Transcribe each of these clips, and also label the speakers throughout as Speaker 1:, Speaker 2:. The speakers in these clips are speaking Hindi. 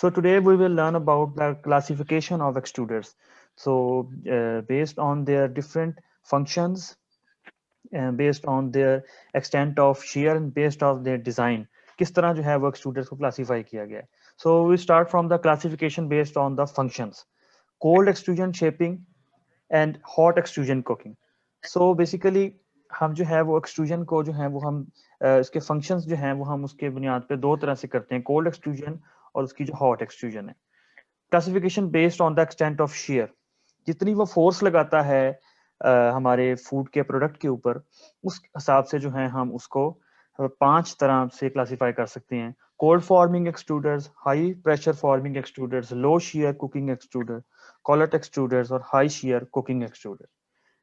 Speaker 1: So today we will learn about the classification of extruders. So based on their different functions and based on their extent of shear and based on their design, किस तरह जो है वो extruders को classify किया गया है. So we start from the classification based on the functions. Cold extrusion shaping and hot extrusion cooking. So basically हम जो है वो एक्सट्रूजन को जो है वो हम इसके फंक्शंस जो हैं वो हम उसके बुनियाद पे दो तरह से करते हैं, कोल्ड एक्सट्रूजन और उसकी जो हॉट एक्सट्रूजन है. Classification based on the extent of share, जितनी वो फोर्स लगाता है हमारे फूड के प्रोडक्ट के ऊपर, उस हिसाब से जो है हम उसको 5 तरह से क्लासिफाई कर सकते हैं. Cold forming extruders, high pressure forming extruders, low shear cooking extruder, collet extruders और high shear cooking extruder.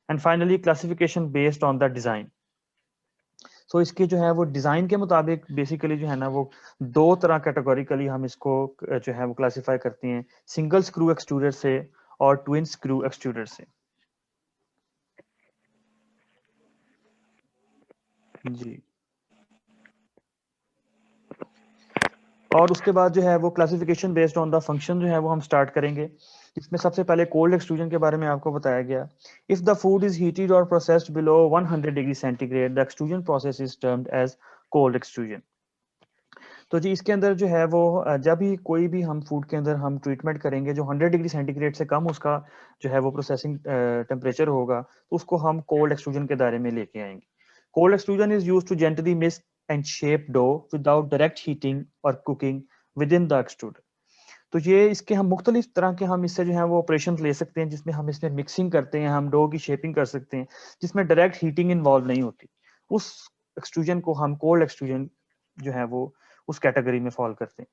Speaker 1: And finally classification based on the design. So इसके जो है वो डिजाइन के मुताबिक बेसिकली जो है ना वो दो तरह कैटेगोरिकली हम इसको जो है वो क्लासिफाई करते हैं, सिंगल स्क्रू एक्सट्रूडर से और ट्विन स्क्रू एक्सट्रूडर से. जी. और उसके बाद जो है वो classification based on the function जो है वो हम स्टार्ट करेंगे. इसमें सबसे पहले कोल्ड एक्सट्रूजन के बारे में आपको बताया गया. If the food is heated और processed below 100 degree centigrade, the extrusion process is termed as cold extrusion. तो जी इसके अंदर जो है वो जब भी कोई भी हम फूड के अंदर हम ट्रीटमेंट करेंगे जो 100 डिग्री सेंटीग्रेड से कम उसका जो है वो प्रोसेसिंग टेम्परेचर होगा, तो उसको हम कोल्ड एक्सट्रूजन के दायरे में लेके आएंगे. Cold extrusion is used to gently mix and shape dough without direct heating और cooking within the extruder. तो ये इसके हम मुख्तलिफ तरह के हम इससे जो है वो ऑपरेशन ले सकते हैं, जिसमें हम इसमें मिक्सिंग करते हैं, हम डो की शेपिंग कर सकते हैं, जिसमें डायरेक्ट हीटिंग इन्वॉल्व नहीं होती. उस एक्सट्रूजन को हम कोल्ड एक्सट्रूजन जो है वो उस कैटेगरी में फॉल करते हैं.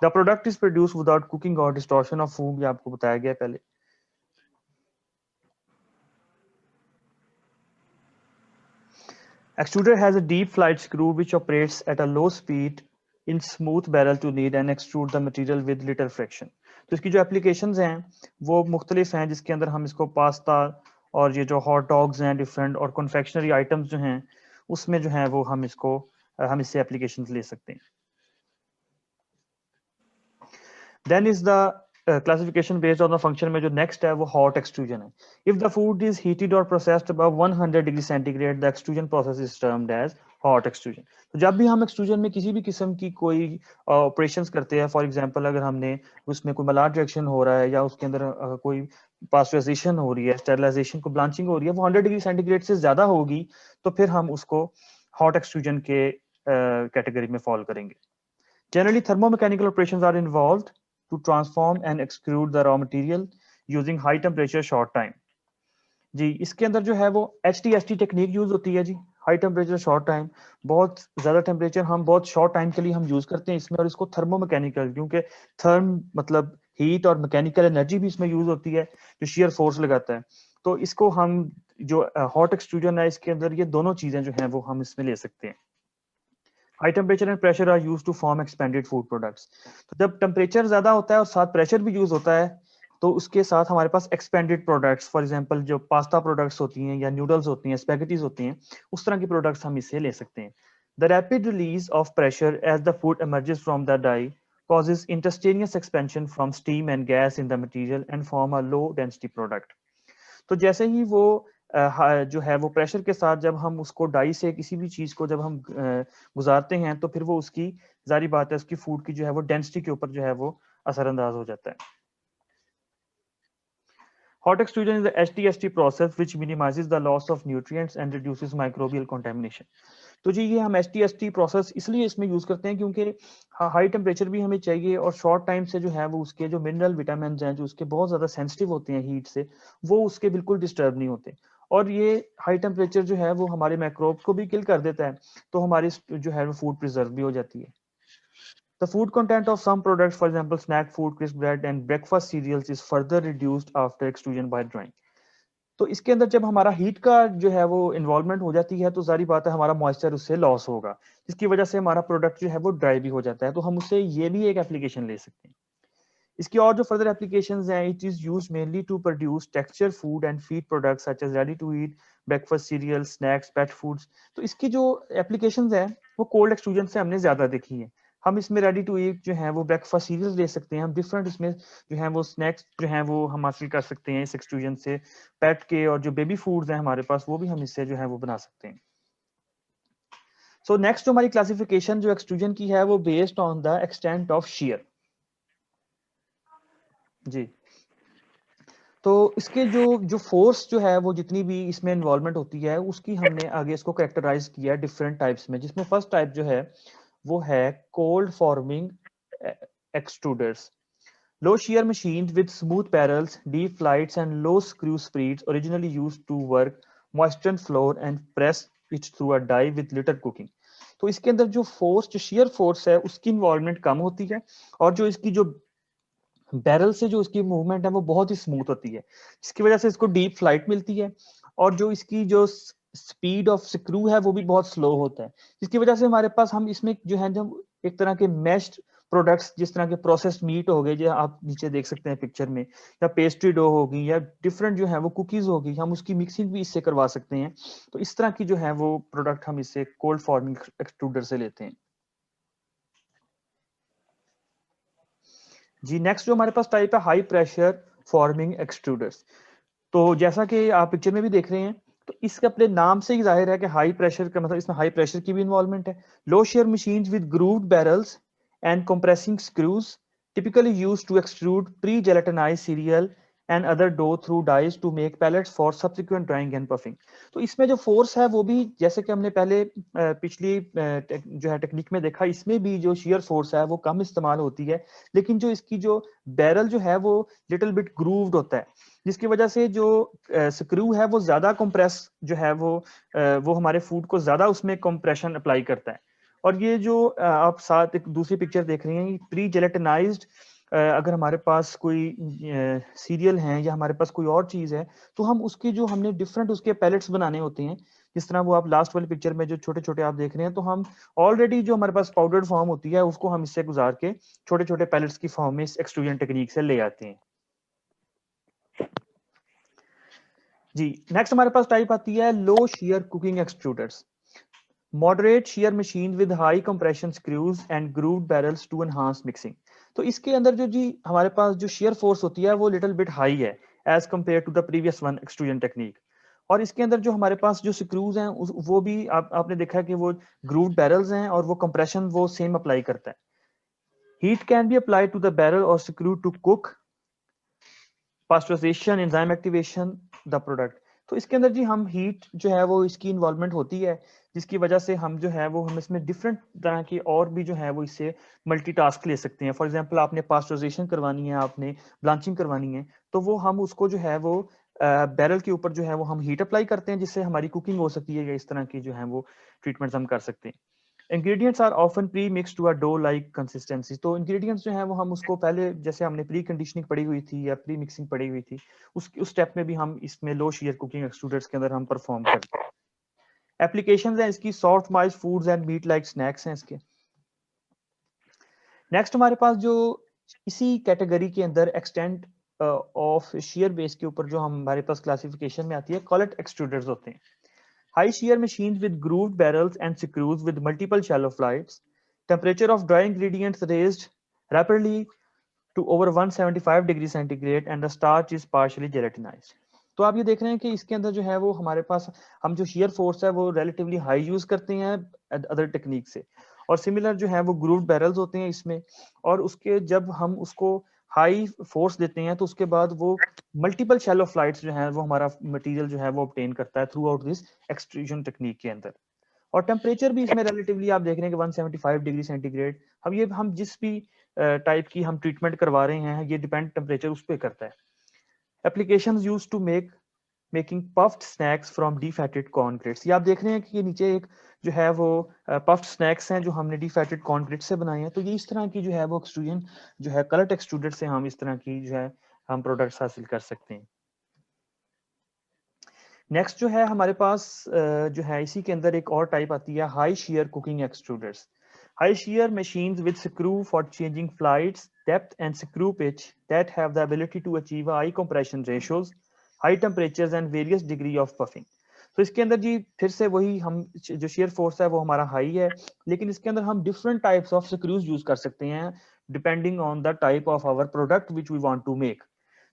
Speaker 1: The product is produce without cooking और डिस्टॉर्शन ऑफ फूड, ये आपको बताया गया पहले. Extruder has a deep flight screw which operates at a low speed in smooth barrel to knead and extrude the material with little friction. तो इसकी जो एप्लीकेशंस हैं वो मुख्तलिफ हैं, जिसके अंदर हम इसको पास्ता और ये जो हॉट डॉग्स हैं डिफरेंट और कन्फेक्शनरी आइटम्स जो हैं उसमें जो है वो हम इससे एप्लीकेशंस ले सकते हैं. Then is the classification based on the function में जो नेक्स्ट है वो हॉट एक्सट्रूजन है. If the food is heated और processed above 100 degree centigrade, the extrusion process is termed as hot extrusion. तो जब भी हम एक्सट्रूजन में किसी भी किस्म की कोई ऑपरेशंस करते हैं, फॉर एग्जांपल अगर हमने उसमें कोई मलाट रिएक्शन हो रहा है या उसके अंदर कोई पास्चराइजेशन हो रही है, स्टेरिलाइजेशन को ब्लांचिंग हो रही है, वो 100 डिग्री सेंटीग्रेड से ज्यादा होगी, तो फिर हम उसको हॉट एक्सट्रूजन के कैटेगरी में फॉल करेंगे. Generally, thermomechanical operations are involved to transform and extrude the raw material using high temperature short time. जी इसके अंदर जो है वो HTST टेक्निक यूज होती है जी, हाई टेम्परेचर शॉर्ट टाइम. बहुत ज्यादा टेम्परेचर हम बहुत शॉर्ट टाइम के लिए हम यूज करते हैं इसमें, और इसको थर्मोमैकेनिकल, क्योंकि थर्म मतलब हीट और मैकेनिकल एनर्जी भी इसमें यूज होती है जो शेयर फोर्स लगाता है. तो इसको हम जो हॉट एक्सट्रूजन है इसके अंदर ये दोनों चीजें जो हैं वो हम इसमें ले सकते हैं. High temperature and pressure are used to form expanded food products. तो जब टेम्परेचर ज्यादा होता है और साथ प्रेशर भी यूज होता है, तो उसके साथ हमारे पास एक्सपेंडेड प्रोडक्ट्स, फॉर एग्जांपल जो पास्ता प्रोडक्ट्स होती हैं या नूडल्स होती हैं, स्पैगेटीज होती हैं, उस तरह की प्रोडक्ट्स हम इससे ले सकते हैं. The rapid release of pressure as the food emerges from the die causes interstaneous expansion from steam and gas in the material and form a low density product. तो जैसे ही वो जो है वो प्रेशर के साथ जब हम उसको डाई से किसी भी चीज को जब हम गुजारते हैं, तो फिर वो उसकी जारी बात है उसकी फूड की जो है वो डेंसिटी के ऊपर जो है वो असरअंदाज हो जाता है. Hot extrusion is the HTST process which minimizes the loss of nutrients and reduces microbial contamination. तो जी ये हम HTST प्रोसेस इसलिए इसमें यूज करते हैं क्योंकि हाई टेम्परेचर भी हमें चाहिए और शॉर्ट टाइम से जो है वो उसके जो मिनरल विटामिन हैं जो उसके बहुत ज्यादा सेंसिटिव होते हैं हीट से, वो उसके बिल्कुल डिस्टर्ब नहीं होते. और ये हाई टेम्परेचर जो है वो हमारे माइक्रोब्स को भी किल कर देता है, तो हमारी जो है वो फूड प्रिजर्व भी हो जाती है. The food content of some products, for example, snack food, crisp bread, and breakfast cereals, is further reduced after extrusion by drying. तो इसके अंदर जब हमारा हीट का जो है वो इन्वॉल्वमेंट हो जाती है, तो सारी बात है हमारा मॉइस्चर उससे लॉस होगा, जिसकी वजह से हमारा प्रोडक्ट जो है वो ड्राई भी हो जाता है. तो हम उससे ये भी एक एप्लीकेशन ले सकते हैं. इसकी और जो फर्दर एप्लीकेशंस हैं, it is used mainly to produce texture food and feed products such as ready to eat, breakfast cereal, snacks, pet foods. तो इसकी जो एप्लीकेशंस हैं वो कोल्ड एक्सट्रूजन से हमने ज्यादा देखी है. हम इसमें रेडी टू ईट जो है वो ब्रेकफास्ट सीरियल्स ले सकते हैं, हम डिफरेंट इसमें जो है वो स्नैक्स जो है वो हम हासिल कर सकते हैं इस एक्सट्रूजन से। पेट के और जो बेबी फूड्स हैं हमारे पास वो भी हम इससे जो है वो बना सकते हैं। सो नेक्स्ट जो हमारी क्लासिफिकेशन जो एक्सट्रूजन की है वो based on the extent of shear. जी, तो इसके जो जो फोर्स जो है वो जितनी भी इसमें इन्वॉल्वमेंट होती है उसकी हमने आगे इसको कैरेक्टराइज किया डिफरेंट टाइप्स में, जिसमें फर्स्ट टाइप जो है वो है cold forming extruders. Low shear machines with smooth barrels, deep flights, and low screw speeds originally used to work moisten flour and press it through a die with little cooking. तो इसके अंदर जो फोर्स जो shear फोर्स है उसकी इन्वॉल्वमेंट कम होती है, और जो इसकी जो बैरल से जो इसकी मूवमेंट है वो बहुत ही स्मूथ होती है, जिसकी वजह से इसको डीप फ्लाइट मिलती है, और जो इसकी जो स्पीड ऑफ स्क्रू है वो भी बहुत स्लो होता है, जिसकी वजह से हमारे पास हम इसमें जो है जब एक तरह के मैश्ड प्रोडक्ट्स जिस तरह के प्रोसेस्ड मीट हो गए जो आप नीचे देख सकते हैं पिक्चर में, या पेस्ट्री डो होगी या डिफरेंट जो है वो कुकीज होगी, हम उसकी मिक्सिंग भी इससे करवा सकते हैं। तो इस तरह की जो है वो प्रोडक्ट हम इससे कोल्ड फॉर्मिंग एक्सट्रूडर से लेते हैं। जी, नेक्स्ट जो हमारे पास टाइप है हाई प्रेशर फॉर्मिंग एक्सट्रूडर्स। तो जैसा कि आप पिक्चर में भी देख रहे हैं, तो इसके अपने नाम से ही जाहिर है कि हाई प्रेशर का मतलब इसमें हाई प्रेशर की भी इन्वॉल्वमेंट है। Low shear machines with grooved barrels and compressing screws typically used to extrude pre-gelatinized cereal and other dough through dies to make pellets for subsequent drying and puffing। तो इसमें जो फोर्स है वो भी जैसे कि हमने पहले पिछली जो है टेक्निक में देखा, इसमें भी जो shear फोर्स है वो कम इस्तेमाल होती है, लेकिन जो इसकी जो बैरल जो है वो लिटिल बिट ग्रूव्ड होता है, जिसकी वजह से जो स्क्रू है वो ज्यादा कंप्रेस जो है वो हमारे फूड को ज्यादा उसमें कंप्रेशन अप्लाई करता है। और ये जो आप साथ एक दूसरी पिक्चर देख रहे हैं प्री जेलेटिनाइज्ड, अगर हमारे पास कोई सीरियल है या हमारे पास कोई और चीज है, तो हम उसके जो हमने डिफरेंट उसके पैलेट्स बनाने होते हैं, जिस तरह वो आप लास्ट वाली पिक्चर में जो छोटे छोटे आप देख रहे हैं, तो हम ऑलरेडी जो हमारे पास पाउडर्ड फॉर्म होती है उसको हम इससे गुजार के छोटे छोटे पैलेट्स की फॉर्म में इस एक्सट्रूजन टेक्निक से ले आते हैं। जी, नेक्स्ट हमारे पास टाइप आती है low shear cooking extruders. Moderate shear machine with high compression screws and grooved barrels to enhance mixing. तो इसके अंदर जो जी हमारे पास जो शेयर फोर्स होती है वो लिटिल बिट हाई है as compare to the previous one extrusion technique. और इसके अंदर जो हमारे पास जो स्क्रूज हैं वो भी आपने देखा है कि वो ग्रूव्ड बैरल्स हैं और वो कंप्रेशन वो सेम अप्लाई करता है। Heat can be applied to the barrel और screw to cook pasteurization enzyme activation the product. तो इसके अंदर जी हम हीट जो है वो इसकी इन्वॉल्वमेंट होती है, जिसकी वजह से हम जो है वो हम इसमें डिफरेंट तरह की और भी जो है वो इससे मल्टीटास्क ले सकते हैं। फॉर एग्जांपल आपने पास्चराइजेशन करवानी है, आपने ब्लांचिंग करवानी है, तो वो हम उसको जो है वो बैरल के ऊपर जो है वो हम हीट अप्लाई करते हैं, जिससे हमारी कुकिंग हो सकती है, या इस तरह की जो है वो ट्रीटमेंट्स हम कर सकते हैं। Ingredients are often pre mixed to a dough like consistency. तो इंग्रेडिएंट्स जो है वो हम उसको पहले जैसे हमने प्री कंडीशनिंग पड़ी हुई थी या प्री मिक्सिंग पड़ी हुई थी, उस स्टेप में भी हम इसमें लो शेयर कुकिंग एक्सट्रूडर्स के अंदर हम परफॉर्म करते हैं। एप्लीकेशंस हैं इसकी soft mild foods and meat like snacks हैं इसके। नेक्स्ट हमारे पास जो इसी कैटेगरी के अंदर एक्सटेंट ऑफ शेयर बेस के ऊपर जो हमारे पास क्लासिफिकेशन में आती है, कॉलेट एक्सट्रूडर्स होते हैं। High shear machines with grooved barrels and screws with multiple shallow flights. Temperature of dry ingredients raised rapidly to over 175 degrees centigrade and the starch is partially gelatinized. तो आप ये देख रहे हैं कि इसके अंदर जो है वो हमारे पास हम जो shear force है वो relatively high यूज करते हैं अदर टेक्निक से, और सिमिलर जो है वो ग्रूव्ड बैरल्स होते हैं इसमें, और उसके जब हम उसको हाई फोर्स देते हैं तो उसके बाद वो मल्टीपल शैलो फ्लाइट्स जो है वो हमारा मटेरियल जो है वो ऑब्टेन करता है through out this extrusion technique के अंदर। और टेम्परेचर भी इसमें रिलेटिवली आप देख रहे हैं कि 175 डिग्री सेंटीग्रेड। हम जिस भी टाइप की हम ट्रीटमेंट करवा रहे हैं ये डिपेंड टेम्परेचर उस पर करता है। Applications used to making puffed snacks from defatted corn grits. ये आप देख रहे हैं कि ये नीचे एक जो है वो पफ्ड स्नैक्स हैं जो हमने डीफैटेड कॉर्न ग्रेट्स से बनाए हैं। तो ये इस तरह की जो है वो एक्सट्रूजन जो है कलर एक्सट्रूडेड से हम इस तरह की जो है हम प्रोडक्ट्स हासिल कर सकते हैं। नेक्स्ट जो है हमारे पास जो है इसी के अंदर एक और टाइप आती है high shear cooking extruders. High shear machines with screw for changing flights depth and screw pitch that have the ability to achieve high compression ratios, high temperatures and various degree of puffing। तो इसके अंदर जी फिर से वही हम जो shear फोर्स है वो हमारा हाई है, लेकिन इसके अंदर हम different types of screws use कर सकते हैं depending on the type of our product which we want to make.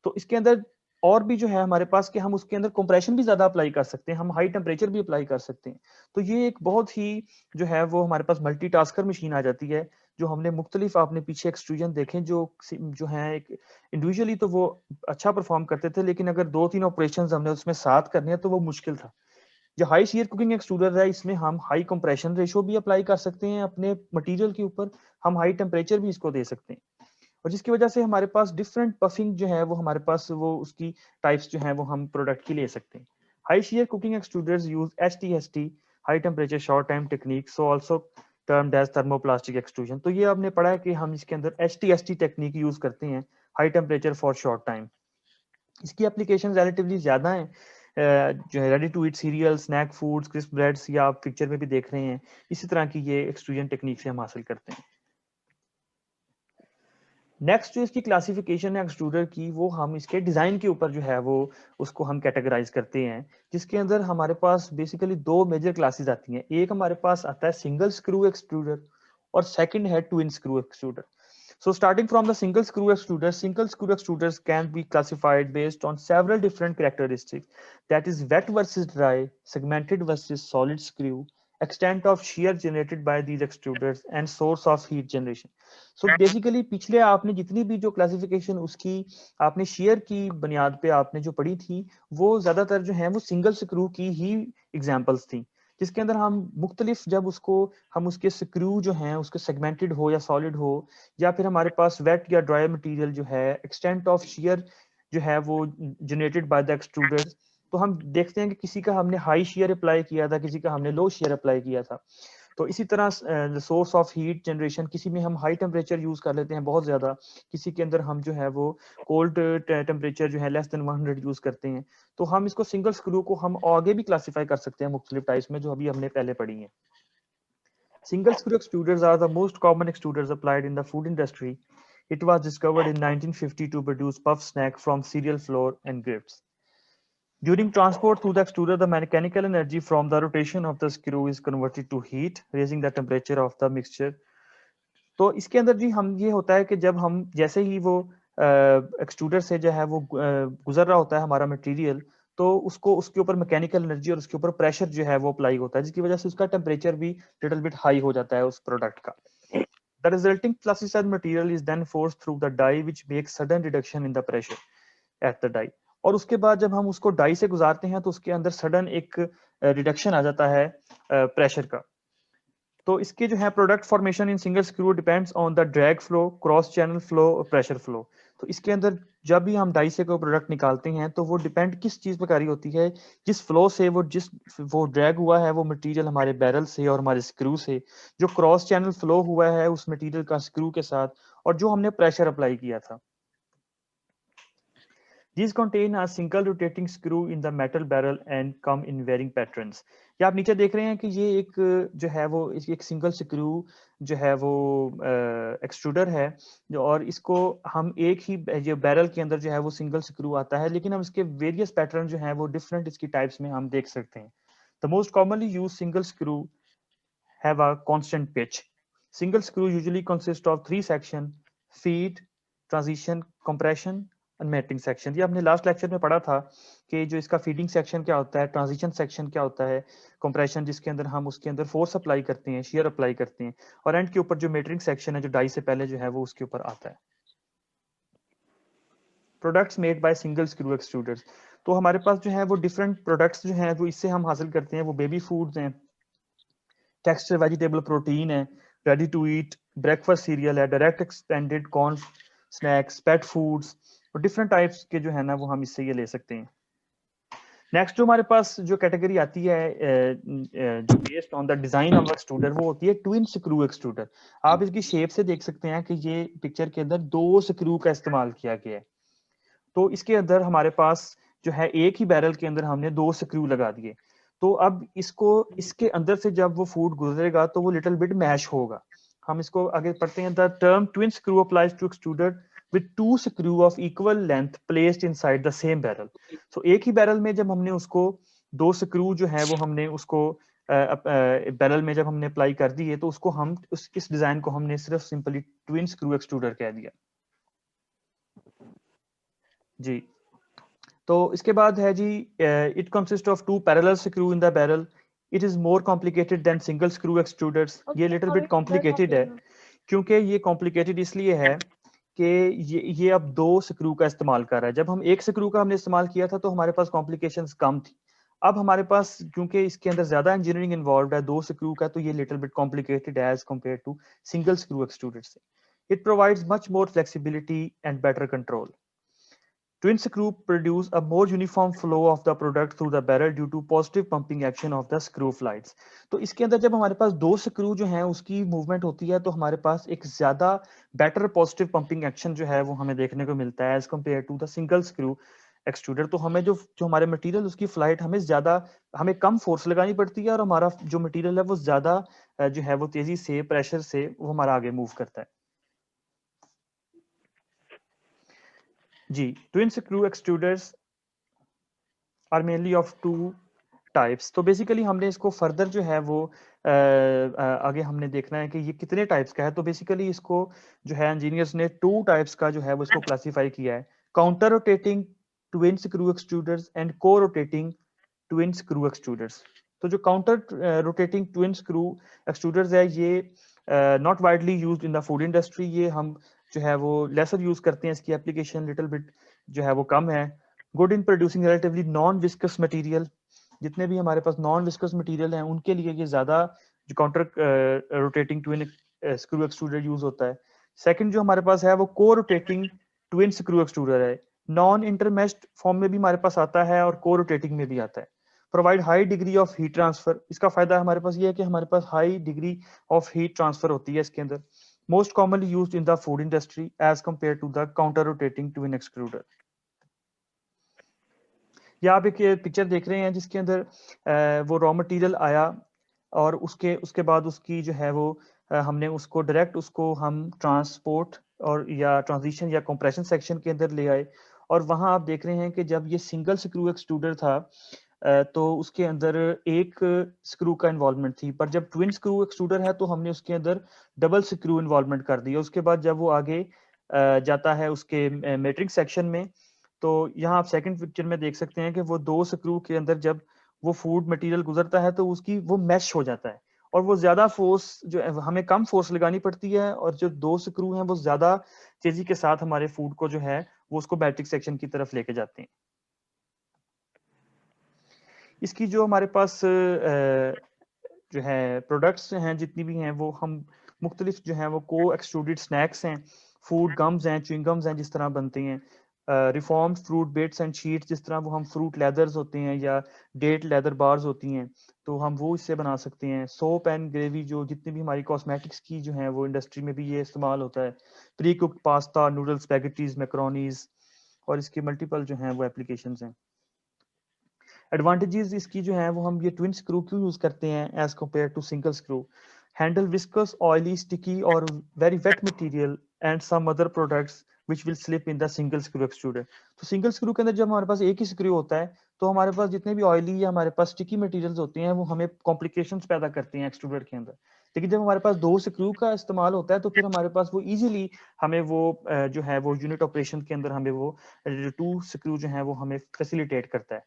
Speaker 1: तो इसके अंदर और भी जो है हमारे पास कि हम उसके अंदर कंप्रेशन भी ज्यादा अप्लाई कर सकते हैं, हम हाई टेम्परेचर भी अप्लाई कर सकते हैं। तो ये एक बहुत ही जो है वो हमारे पास मल्टीटास्कर मशीन आ जाती है, जो हमने मुख्तलिफ आपने पीछे एक्सट्रूजन देखे जो है एक इंडिविजुअली तो वो अच्छा परफॉर्म करते थे, लेकिन अगर 2-3 ऑपरेशन हमने उसमें साथ करने हैं तो वो मुश्किल था। जो हाई शीयर कुकिंग एक्सट्रूडर है, इसमें हम हाई कंप्रेशन रेशो भी अप्लाई कर सकते हैं अपने मटेरियल के ऊपर, हम हाई टेम्परेचर भी इसको दे सकते हैं, और जिसकी वजह से हमारे पास डिफरेंट पफिंग जो है वो हमारे पास वो उसकी टाइप्स जो है वो हम प्रोडक्ट की ले सकते हैं। High shear cooking extruders use HTST, high temperature short time technique, so also termed as thermoplastic extrusion. तो ये आपने पढ़ा है कि हम इसके अंदर HTST टेक्निक यूज करते हैं, high temperature for short time. इसकी एप्लीकेशन रिलेटिवली ज्यादा है, जो है ready to eat cereal, snack foods, crisp breads, या आप पिक्चर में भी देख रहे हैं, इसी तरह की ये एक्सट्रूजन टेक्निक से हम हासिल करते हैं। नेक्स्ट जो इसकी क्लासिफिकेशन है एक्सट्रूडर की, वो हम इसके डिजाइन के ऊपर जो है वो उसको हम कैटेगराइज करते हैं, जिसके अंदर हमारे पास बेसिकली दो मेजर क्लासेस आती हैं। एक हमारे पास आता है सिंगल स्क्रू एक्सट्रूडर, और सेकंड है twin screw extruder. So starting from the single screw extruders can be classified based on several different characteristics. That is wet versus dry, segmented versus solid screw, extent of shear generated by these extruders, and source of heat generation. So basically पिछले आपने जितनी भी जो क्लासिफिकेशन उसकी आपने शेयर की बुनियाद पे आपने जो पढ़ी थी, वो ज्यादातर जो है वो सिंगल स्क्रू की ही एग्जांपल्स थी, जिसके अंदर हम मुख्तलिफ जब उसको हम उसके स्क्रू जो हैं उसके सेगमेंटेड हो या सॉलिड हो, या फिर हमारे पास वेट या ड्राई मटेरियल जो है, एक्सटेंट ऑफ शियर जो है वो जनरेटेड बाय द एक्सट्रूडर, तो हम देखते हैं कि किसी का हमने हाई शेयर अप्लाई किया था, किसी का हमने लो शेयर अप्लाई किया था। तो इसी तरह सोर्स ऑफ हीट जनरेशन, किसी में हम हाई टेम्परेचर यूज कर लेते हैं बहुत ज्यादा, किसी के अंदर हम जो है वो कोल्ड टेम्परेचर जो है लेस देन 100 यूज करते हैं। तो हम इसको सिंगल स्क्रू को हम आगे भी क्लासीफाई कर सकते हैं मुख्तलिफ टाइप्स में, जो अभी हमने पहले पढ़ी है। Single screw extruders are the most common extruders applied in the food industry. It was discovered in 1950 to produce puff snack from cereal flour and grits. During transport through the extruder, the mechanical energy from the rotation of the screw is converted to heat, raising the temperature of the mixture. तो इसके अंदर जी हम ये होता है कि जब हम जैसे ही वो एक्सट्रूडर से जो है वो गुजर रहा होता है हमारा मटेरियल, तो उसको उसके ऊपर मैकेनिकल एनर्जी और उसके ऊपर प्रेशर जो है वो अप्लाई होता है, जिसकी वजह से उसका टेम्परेचर भी लिटिल बिट हाई हो जाता है उस प्रोडक्ट का। The resulting plasticized material is then forced through the die, which makes sudden reduction in the pressure at the die. और उसके बाद जब हम उसको डाई से गुजारते हैं तो उसके अंदर सडन एक रिडक्शन आ जाता है प्रेशर का। तो इसके जो है product formation in single screw depends on the drag flow, cross channel flow और प्रेशर फ्लो। तो इसके अंदर जब भी हम डाई से कोई प्रोडक्ट निकालते हैं तो वो डिपेंड किस चीज पर कारी होती है, जिस फ्लो से वो ड्रैग हुआ है वो मटेरियल हमारे बैरल से और हमारे स्क्रू से, जो क्रॉस चैनल फ्लो हुआ है उस मटेरियल का स्क्रू के साथ, और जो हमने प्रेशर अप्लाई किया था। These contain a single rotating screw in the metal barrel and come in varying patterns. ये आप नीचे देख रहे हैं कि ये एक जो है वो एक सिंगल स्क्रू जो है वो एक्सट्रूडर है, जो और इसको हम एक ही जो बैरल के अंदर जो है वो सिंगल स्क्रू आता है, लेकिन हम इसके वेरियस पैटर्न जो है वो डिफरेंट इसकी टाइप्स में हम देख सकते हैं। The most commonly use single screw have a constant pitch. Single screw usually consists of three sections: feed, transition, compression and mating section. ये आपने लास्ट लेक्चर में पढ़ा था कि जो इसका फीडिंग सेक्शन क्या होता है, ट्रांजिशन सेक्शन क्या होता है, कंप्रेशन जिसके अंदर हम उसके अंदर फोर्स अप्लाई करते हैं, शेयर अप्लाई करते हैं, और एंड के ऊपर जो मेटरिंग सेक्शन है जो डाई से पहले जो है वो उसके ऊपर आता है। Products made by single screw extruders, तो हमारे पास जो है वो डिफरेंट प्रोडक्ट्स जो हैं वो इससे हम हासिल करते हैं, वो बेबी फूड्स हैं, टेक्सचर वेजिटेबल प्रोटीन है, ready to eat breakfast cereal है, direct expanded corn snacks, pet foods, और डिफरेंट टाइप्स के जो है ना वो हम इससे ये ले सकते हैं। नेक्स्ट जो हमारे पास जो कैटेगरी आती है जो based on the design of extruder, वो होती है ट्विन स्क्रू एक्सट्रूडर। आप इसकी शेप से देख सकते हैं कि ये पिक्चर के अंदर दो स्क्रू का इस्तेमाल किया गया है। तो इसके अंदर हमारे पास जो है एक ही बैरल के अंदर हमने दो स्क्रू लगा दिए, तो अब इसको इसके अंदर से जब वो फूड गुजरेगा तो वो लिटिल बिट मैश होगा। हम इसको आगे पढ़ते हैं। The term twin screw applies to extruder with two screws of equal length placed inside the same barrel. So एक ही बैरल में जब हमने उसको दो स्क्रू जो है वो हमने उसको बैरल में जब हमने अप्लाई कर दिए तो उसको हम इस डिजाइन को हमने सिर्फ सिंपली ट्विन स्क्रू एक्सट्रूडर कह दिया जी। तो इसके बाद है जी, it consist of two parallel screw in the barrel. It is more complicated than single screw extruders. ये लिटिल बिट कॉम्प्लिकेटेड है, क्योंकि ये कॉम्प्लिकेटेड इसलिए है कि ये अब दो स्क्रू का इस्तेमाल कर रहा है। जब हम एक स्क्रू का हमने इस्तेमाल किया था तो हमारे पास कॉम्प्लिकेशंस कम थी। अब हमारे पास क्योंकि इसके अंदर ज्यादा इंजीनियरिंग इन्वॉल्व है दो स्क्रू का, तो ये little bit complicated as compare to single screw extruder से। It provides much more flexibility and better control. Twin screw produce a more uniform flow of the product through the barrel due to positive pumping action of the screw flights। तो इसके अंदर जब हमारे पास दो स्क्रू जो है उसकी मूवमेंट होती है तो हमारे पास एक ज्यादा बेटर पॉजिटिव पंपिंग एक्शन जो है वो हमें देखने को मिलता है as compare to the single screw extruder. तो हमें जो जो हमारे मटेरियल उसकी फ्लाइट हमें ज्यादा, हमें कम फोर्स लगानी पड़ती है और हमारा जो मटेरियल है वो ज्यादा जो है वो तेजी से प्रेशर से वो हमारा आगे मूव करता है जी। Twin screw extruders are mainly of two types. तो बेसिकली हमने इसको फर्दर जो है वो आगे हमने देखना है कि ये कितने टाइप्स का है। तो बेसिकली इसको जो है इंजीनियर्स ने टू टाइप्स का जो है वो इसको क्लासिफाई किया है, counter rotating twin screw extruders and को रोटेटिंग ट्विन स्क्रू एक्सट्रूडर्स। तो जो counter rotating twin screw extruders है ये not widely used in the food industry. ये हम जो है वो लेसर यूज करते हैं, इसकी एप्लीकेशन लिटिल बिट जो है वो कम है। Good in producing relatively non viscous material. जितने भी हमारे पास नॉन विस्कस मटेरियल हैं उनके लिए ये ज्यादा जो counter rotating twin screw extruder use होता है। सेकंड जो हमारे पास है वो को रोटेटिंग ट्विन स्क्रू एक्सट्रूडर है। नॉन इंटरमेस्ड फॉर्म में भी हमारे पास आता है और को रोटेटिंग में भी आता है। Provide high degree of heat transfer. इसका फायदा हमारे पास ये है कि हमारे पास high degree of heat transfer होती है इसके अंदर। Most commonly used in the food industry as compare to the counter rotating twin extruder. या आप एक पिक्चर देख रहे हैं जिसके अंदर वो रॉ मटेरियल आया और उसके उसके बाद उसकी जो है वो हमने उसको डायरेक्ट उसको हम ट्रांसपोर्ट और या ट्रांजिशन या कंप्रेशन सेक्शन के अंदर ले आए। और वहां आप देख रहे हैं कि जब ये सिंगल स्क्रू एक्सट्रूडर था तो उसके अंदर एक स्क्रू का इन्वॉल्वमेंट थी, पर जब ट्विन स्क्रू एक्सट्रूडर है तो हमने उसके अंदर डबल स्क्रू इन्वॉल्वमेंट कर दिया। उसके बाद जब वो आगे जाता है उसके मेट्रिक सेक्शन में, तो यहाँ आप सेकंड पिक्चर में देख सकते हैं कि वो दो स्क्रू के अंदर जब वो फूड मटेरियल गुजरता है तो उसकी वो मैश हो जाता है और वो ज्यादा फोर्स जो है हमें कम फोर्स लगानी पड़ती है और जो दो स्क्रू हैं वो ज्यादा तेजी के साथ हमारे फूड को जो है वो उसको बैटरी सेक्शन की तरफ लेके जाते हैं। इसकी जो हमारे पास जो है प्रोडक्ट्स हैं जितनी भी हैं वो हम मुख्तलिफ जो हैं वो को एक्सट्रूडेड स्नैक्स हैं, फूड गम्स हैं, च्युइंगम्स हैं जिस तरह बनते हैं, reformed fruit bits and sheets जिस तरह वो हम फ्रूट लेदर्स होते हैं या डेट लेदर बार्स होती हैं तो हम वो इससे बना सकते हैं। सोप एंड ग्रेवी जो जितनी भी हमारी कॉस्मेटिक्स की जो है वो इंडस्ट्री में भी ये इस्तेमाल होता है। Pre cooked pasta, noodles, spaghettis, macaronis और इसकी मल्टीपल जो हैं वो एप्लीकेशंस हैं। एडवांटेजेस इसकी जो है वो हम ये ट्विन स्क्रू क्यों यूज करते हैं as compare to single screw. Handle viscous oily sticky और very wet material and some other products which will slip in the single screw extruder। तो सिंगल स्क्रू के अंदर जब हमारे पास एक ही स्क्रू होता है तो हमारे पास जितने भी ऑयली या हमारे पास स्टिकी मटेरियल्स होते हैं वो हमें कॉम्प्लिकेशंस पैदा करते हैं एक्सट्रूडर के अंदर। लेकिन जब हमारे पास दो स्क्रू का इस्तेमाल होता है तो फिर हमारे पास वो इजीली हमें वो जो है वो यूनिट ऑपरेशन के अंदर हमें वो टू स्क्रू जो है वो हमें फैसिलिटेट करता है।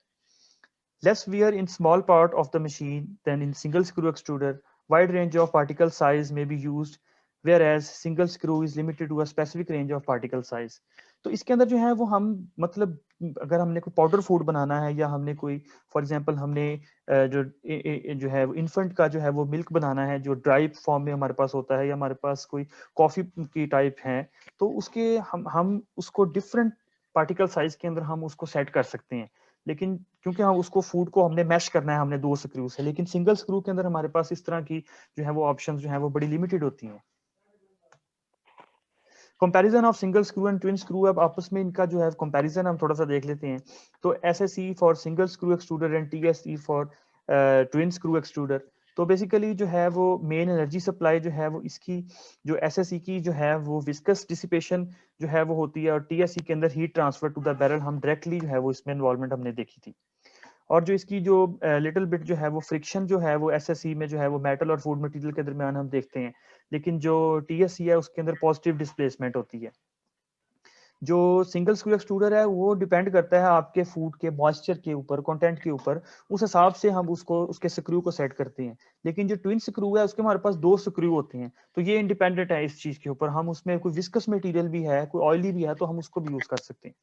Speaker 1: Less wear in small part of the machine than in single screw extruder. Wide range of particle size may be used, whereas single screw is limited to a specific range of particle size। तो इसके अंदर जो है वो हम मतलब अगर हमने कोई पाउडर फूड बनाना है या हमने कोई फॉर एग्जांपल हमने जो है इन्फेंट का जो है वो मिल्क बनाना है जो ड्राई फॉर्म में हमारे पास होता है या हमारे पास कोई कॉफी की टाइप है तो उसके हम उसको डिफरेंट पार्टिकल साइज के अंदर हम उसको सेट कर सकते हैं। लेकिन क्योंकि हम उसको फूड को हमने मैश करना है हमने दो स्क्रू से, लेकिन सिंगल स्क्रू के अंदर हमारे पास इस तरह की जो है वो ऑप्शंस जो है वो बड़ी लिमिटेड होती हैं। Comparison of single screw and twin screw, अब आपस में इनका जो है कंपैरिजन हम थोड़ा सा देख लेते हैं। तो SSE for single screw extruder and TSE for twin screw extruder. तो बेसिकली जो है वो मेन एनर्जी सप्लाई जो है वो इसकी जो एसएसई की जो है वो विस्कस डिसिपेशन जो है वो होती है और टीएसई के अंदर heat transfer to the barrel हम डायरेक्टली जो है वो इसमें इन्वॉल्वमेंट हमने देखी थी। और जो इसकी जो लिटिल बिट जो है वो फ्रिक्शन जो है वो एसएससी में जो है वो मेटल और फूड मटेरियल के दरमियान हम देखते हैं, लेकिन जो टीएससी है उसके अंदर पॉजिटिव डिस्प्लेसमेंट होती है। जो सिंगल स्क्रू एक्सट्रूडर है वो डिपेंड करता है आपके फूड के मॉइस्चर के ऊपर, कंटेंट के ऊपर, उस हिसाब से हम उसको उसके स्क्रू को सेट करते हैं। लेकिन जो ट्विन स्क्रू है उसके हमारे पास 2 स्क्रू होते हैं, तो ये इंडिपेंडेंट है इस चीज के ऊपर। हम उसमें कोई विस्कस मटेरियल भी है, कोई ऑयली भी है, तो हम उसको भी यूज कर सकते हैं।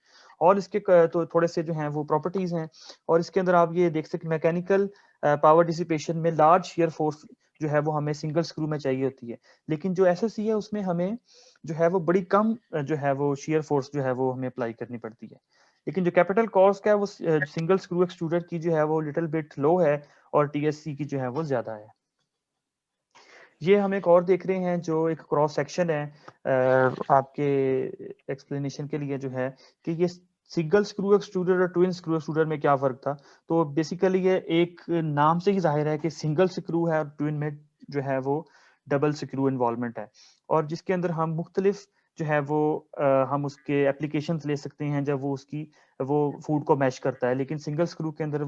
Speaker 1: और इसके तो थोड़े से जो हैं वो प्रॉपर्टीज हैं, और इसके अंदर आप ये देख सकते हैं मैकेनिकल पावर डिसिपेशन में लार्ज शेयर फोर्स जो है वो हमें सिंगल स्क्रू में चाहिए होती है। लेकिन जो एसएससी है उसमें हमें जो है वो बड़ी कम जो है वो शेयर फोर्स जो है वो हमें अप्लाई करनी पड़ती है। लेकिन जो कैपिटल कॉस्ट है वो सिंगल स्क्रू एक्सट्रूडर की जो है वो लिटिल बिट लो है, और टीएससी की जो है वो ज्यादा है। ये हम एक और देख रहे हैं जो एक क्रॉस सेक्शन है आपके एक्सप्लेनेशन के लिए, जो है कि ये सिंगल स्क्रू एक्सट्रूडर और ट्विन स्क्रू एक्सट्रूडर में क्या फर्क था। तो बेसिकली ये एक नाम से ही जाहिर है कि सिंगल स्क्रू है और ट्विन में जो है वो डबल स्क्रू इन्वॉल्वमेंट है, और जिसके अंदर हम मुख्तलिफ जो है वो हम उसके एप्लीकेशंस ले सकते हैं जब वो उसकी वो फूड को मैश करता है। लेकिन सिंगल स्क्रू के अंदर वो